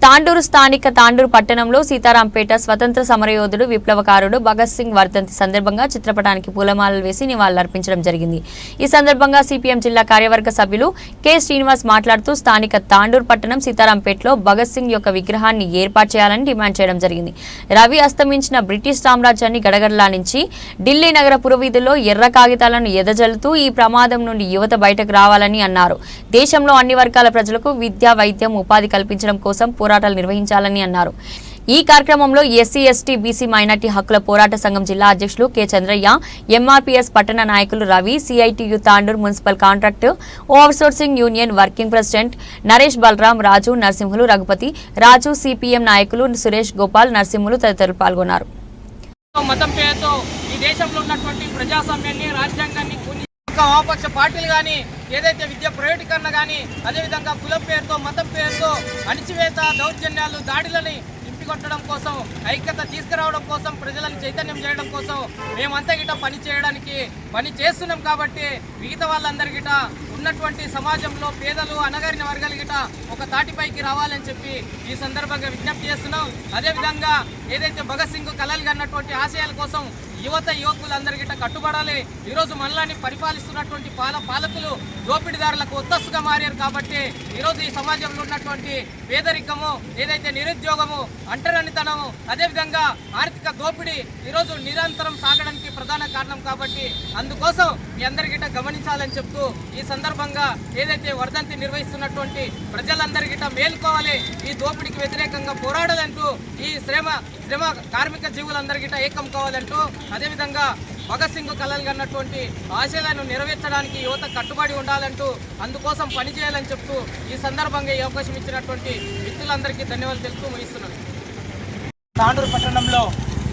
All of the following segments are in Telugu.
తాండూరు స్థానిక తాండూరు పట్టణంలో సీతారాంపేట స్వతంత్ర సమరయోధుడు విప్లవకారుడు భగత్ సింగ్ వర్ధంతి సందర్భంగా చిత్రపటానికి పూలమాలలు వేసి నివాళులర్పించడం జరిగింది। ఈ సందర్భంగా సిపిఎం జిల్లా కార్యవర్గ సభ్యులు కె శ్రీనివాస్ మాట్లాడుతూ స్థానిక తాండూరు పట్టణం సీతారాంపేటలో భగత్ సింగ్ యొక్క విగ్రహాన్ని ఏర్పాటు చేయాలని డిమాండ్ చేయడం జరిగింది। రవి అస్తమించిన బ్రిటిష్ సామ్రాజ్యాన్ని గడగడలానించి ఢిల్లీ నగర పురవీధుల్లో ఎర్ర కాగితాలను ఎదజల్లుతూ ఈ ప్రమాదం నుండి యువత బయటకు రావాలని అన్నారు। దేశంలో అన్ని వర్గాల ప్రజలకు విద్య, వైద్యం, ఉపాధి కల్పించడం కోసం పోరాటాలు నిర్వహించాలని అన్నారు। ఈ కార్యక్రమంలో ఎస్సీ, ఎస్టీ, బీసీ, మైనార్టీ హక్కుల పోరాట సంఘం జిల్లా అధ్యక్షులు కె చంద్రయ్య, ఎంఆర్పీఎస్ పట్టణ నాయకులు Ravi, CITU Tandur municipal contract outsourcing union working president Naresh, Balram, Raju, Narasimhulu, Raghupathi, Raju, CPM నాయకులు సురేష్, గోపాల్, నరసింహులు తదితరులు పాల్గొన్నారు। మతం పేరుతో ఈ దేశంలో ఉన్నటువంటి ప్రజాస్వామ్యాన్ని, రాజ్యాంగాన్ని వామపక్ష పార్టీలు కానీ ఏదైతే విద్య ప్రైవేటీకరణ కానీ అదేవిధంగా కులం పేరుతో, మతం పేరుతో అణిచివేత, దౌర్జన్యాలు, దాడులని ఇంటికొట్టడం కోసం, ఐక్యత తీసుకురావడం కోసం, ప్రజలను చైతన్యం చేయడం కోసం మేమంతా గిట పని చేస్తున్నాం। కాబట్టి మిగతా వాళ్ళందరి గిట ఉన్నటువంటి సమాజంలో పేదలు, అణగారిన వర్గాలు గిట ఒక తాటిపైకి రావాలని చెప్పి ఈ సందర్భంగా విజ్ఞప్తి చేస్తున్నాం। అదేవిధంగా ఏదైతే భగత్ సింగ్ కలలు కన్నటువంటి ఆశయాల కోసం యువకులందరి గిట కట్టుబడాలి। ఈరోజు మనల్ని పరిపాలిస్తున్నటువంటి పాలకులు దోపిడీదారులకు ఒత్తస్సుగా మారారు। కాబట్టి ఈరోజు ఈ సమాజంలో ఉన్నటువంటి పేదరికము, ఏదైతే నిరుద్యోగము, అంటరానితనము, అదేవిధంగా ఆర్థిక దోపిడీ ఈరోజు నిరంతరం సాగడానికి ప్రధాన కారణం। కాబట్టి అందుకోసం మీ అందరి గిట గమనించాలని చెప్తూ ఈ సందర్భంగా ఏదైతే వర్ధంతి నిర్వహిస్తున్నటువంటి ప్రజలందరి గిట మేల్కోవాలి, ఈ దోపిడీకి వ్యతిరేకంగా పోరాడాలంటూ, ఈ శ్రమ కార్మిక జీవులందరి గిట ఏకం కావాలంటూ, అదేవిధంగా భగత్ సింగ్ కలలు కన్నటువంటి ఆశయాలను నెరవేర్చడానికి యువత కట్టుబడి ఉండాలంటూ, అందుకోసం పనిచేయాలని చెప్తూ ఈ సందర్భంగా ఈ అవకాశం ఇచ్చినటువంటి మిత్రులందరికీ ధన్యవాదాలు తెలుపుతూ ముగిస్తున్నాను। తాండూరు పట్టణంలో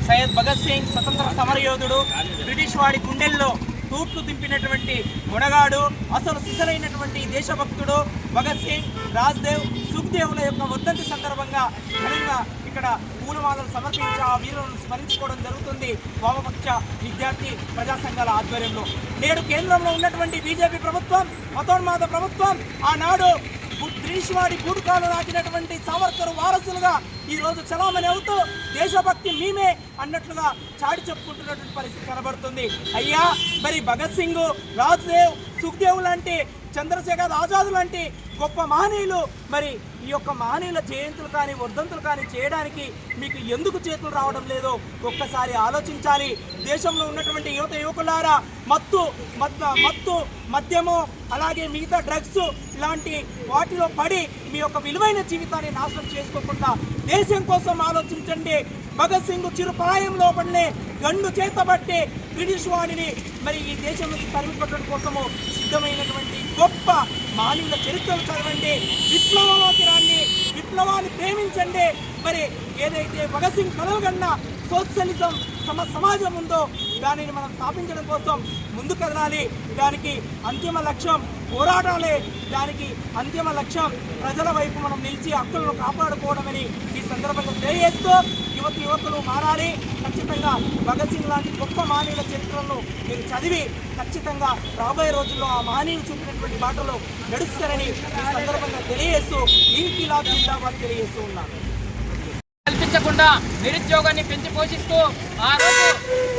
సయ్యద్ భగత్ సింగ్ స్వతంత్ర సమరయోధుడు, బ్రిటిష్ వాడి గుండెల్లో తూట్లు దింపినటువంటి మొనగాడు, అసలు సిసలైనటువంటి దేశభక్తుడు భగత్ సింగ్, రాజ్దేవ్, సుఖ్దేవ్ల యొక్క వర్ధంతి సందర్భంగా ఘనంగా ఇక్కడ పూలమాలలు సమర్పించి ఆ వీరులను స్మరించుకోవడం జరుగుతుంది వామపక్ష విద్యార్థి ప్రజా సంఘాల ఆధ్వర్యంలో। నేడు కేంద్రంలో ఉన్నటువంటి బీజేపీ ప్రభుత్వం, మతోన్మాద ప్రభుత్వం, ఆనాడు బ్రిటిష్ వాడి గూడుకాలు నాటినటువంటి సావర్కర్ వారసులుగా ఈరోజు చలామణి అవుతూ దేశభక్తి మేమే అన్నట్లుగా చాటి చెప్పుకుంటున్నటువంటి పరిస్థితి కనబడుతుంది। అయ్యా, మరి భగత్ సింగ్, రాజ్దేవ్, సుఖ్దేవ్ లాంటి, చంద్రశేఖర్ ఆజాద్ లాంటి గొప్ప మహనీయులు, మరి ఈ యొక్క మహనీయుల జయంతులు కానీ వర్ధంతులు కానీ చేయడానికి మీకు ఎందుకు చేతులు రావడం లేదో ఒక్కసారి ఆలోచించాలి। దేశంలో ఉన్నటువంటి యువకులారా, మద్యము, అలాగే మిగతా డ్రగ్స్ ఇలాంటి వాటిలో పడి మీ యొక్క విలువైన జీవితాన్ని నాశనం చేసుకోకుండా దేశం కోసం ఆలోచించండి। భగత్ సింగ్ చిరుప్రాయంలో పడినే గండు చేతబట్టి బ్రిటిష్ వాడిని మరి ఈ దేశం నుంచి తరిమికొట్టడం కోసము సిద్ధమైనటువంటి గొప్ప మానవుల చరిత్రలు చదవండి, విప్లవంలోకి రండి, విప్లవాన్ని ప్రేమించండి। మరి ఏదైతే భగత్ సింగ్ కలలు కన్నా సోషలిజం సమాజం ఉందో దానిని మనం స్థాపించడం కోసం ముందు కదలాలి। దానికి అంతిమ లక్ష్యం పోరాటాలే, దానికి అంతిమ లక్ష్యం ప్రజల వైపు మనం నిలిచి హక్కులను కాపాడుకోవడమని ఈ సందర్భంగా తెలియజేస్తూ యువకులు మారాలి। ఖచ్చితంగా భగత్ సింగ్ లాంటి గొప్ప మహనీయుల చరిత్రలను మీరు చదివి ఖచ్చితంగా రాబోయే రోజుల్లో ఆ మహనీయులు చూపినటువంటి బాటలో నడుస్తారని ఈ సందర్భంగా తెలియజేస్తూ ఇంకిలాబ్ జిందాబాద్ తెలియజేస్తూ ఉన్నాను। కల్పించకుండా నిరుద్యోగాన్ని పెంచి పోషిస్తూ ఆ రోజు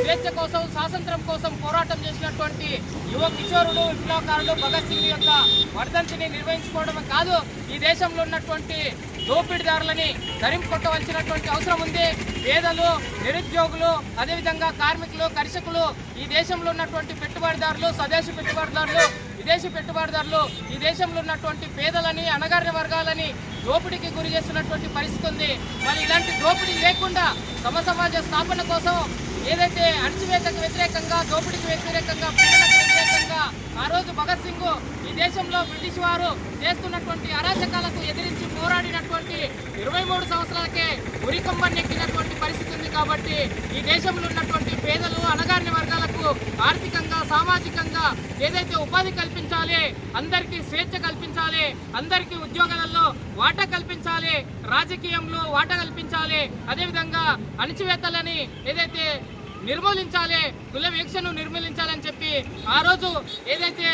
స్వేచ్ఛ కోసం, స్వాతంత్రం కోసం పోరాటం చేసినటువంటి యువ కిషోరుడు, విప్లవకారుడు భగత్ సింగ్ యొక్క వర్ధంతిని నిర్వహించుకోవడమే కాదు, ఈ దేశంలో ఉన్నటువంటి దోపిడీదారులని తరిమికొట్టవలసినటువంటి అవసరం ఉంది। పేదలు, నిరుద్యోగులు, అదేవిధంగా కార్మికులు, కర్షకులు, ఈ దేశంలో ఉన్నటువంటి పెట్టుబడిదారులు, స్వదేశీ పెట్టుబడిదారులు, విదేశీ పెట్టుబడిదారులు ఈ దేశంలో ఉన్నటువంటి పేదలని, అణగారిన వర్గాలని దోపిడీకి గురి చేస్తున్నటువంటి పరిస్థితి ఉంది। మరి ఇలాంటి దోపిడీ లేకుండా సమాజ స్థాపన కోసం ఏదైతే అణచివేతకు వ్యతిరేకంగా, దోపిడీకి వ్యతిరేకంగా, పీడనకు వ్యతిరేకంగా ఆ రోజు భగత్ సింగ్ ఈ దేశంలో బ్రిటిష్ వారు చేస్తున్నటువంటి అరాచకాలకు ఎదిరించి పోరాడినటువంటి 23 సంవత్సరాలకే ఉరికంబం నెక్కినటువంటి పరిస్థితి ఉంది। కాబట్టి ఈ దేశంలో ఉన్నటువంటి పేదలు, అణగారిన వర్గాలకు ఆర్థికంగా, సామాజికంగా ఏదైతే ఉపాధి కల్పించాలి, అందరికీ స్వేచ్ఛ కల్పించాలి, అందరికీ ఉద్యోగాలలో వాటా కల్పించాలి, రాజకీయంలో వాటా కల్పించాలి, అదేవిధంగా అణచివేతలని ఏదైతే నిర్మూలించాలి, కుల వివక్షను నిర్మూలించాలని చెప్పి ఆ రోజు ఏదైతే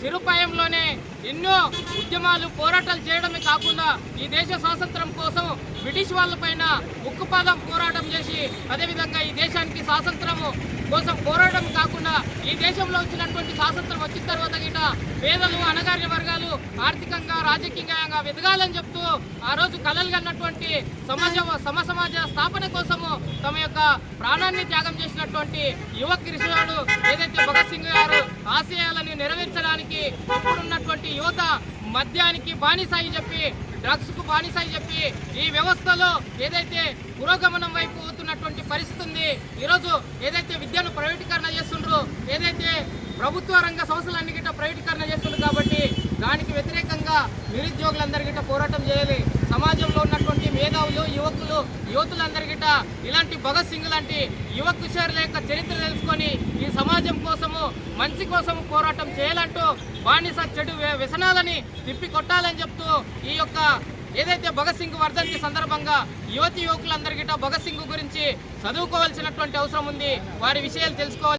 చిరుపాయంలోనే ఎన్నో ఉద్యమాలు పోరాటాలు చేయడమే కాకుండా ఈ దేశ స్వాతంత్రం కోసం బ్రిటిష్ వాళ్ళపైన ఉక్కుపాదం పోరాటం చేసి అదేవిధంగా ఈ దేశానికి స్వాతంత్రము కోసం పోరాటం కాకుండా ఈ దేశంలో వచ్చినటువంటి స్వాతంత్రం వచ్చిన తర్వాత గిట పేదలు అణగారిన వర్గాలు ఆర్థికంగా రాజకీయంగా ఎదగాలని చెప్తూ ఆ రోజు కలలు కన్నటువంటి సమాజ స్థాపన కోసము తమ యొక్క ప్రాణాన్ని త్యాగం చేసినటువంటి యువ కిషోరుడు ఏదైతే భగత్ సింగ్ గారు ఆశయాలను నెరవేర్చడానికి ఇప్పుడున్నటువంటి యువత మద్యానికి బానిసాయి చెప్పి డ్రగ్స్ కు బానిసాయి చెప్పి ఈ వ్యవస్థలో ఏదైతే పురోగమనం వైపు పోతున్నటువంటి పరిస్థితి ఉంది. ఈరోజు ఏదైతే విద్యను ప్రైవేటీకరణ చేస్తుండ్రో ఏదైతే ప్రభుత్వ రంగ సంస్థలన్నీ గిట్ట ప్రైవేటీకరణ చేస్తుండ్రు కాబట్టి దానికి వ్యతిరేకంగా నిరుద్యోగులందరి గిట్ట పోరాటం చేయాలి. సమాజంలో ఉన్నటువంటి మేధావులు యువతులందరి గిట్ట ఇలాంటి భగత్ సింగ్ లాంటి యువ కిషోరుల యొక్క చరిత్ర తెలుసుకొని ఈ సమాజం కోసము మంచి కోసము పోరాటం చేయాలంటూ బానిస చెడు వ్యసనాలని తిప్పి కొట్టాలని చెప్తూ ఈ యొక్క ఏదైతే భగత్ సింగ్ వర్ధంతి సందర్భంగా యువకులందరి గిట్ట భగత్ సింగ్ గురించి చదువుకోవాల్సినటువంటి అవసరం ఉంది. వారి విషయాలు తెలుసుకోవాలి.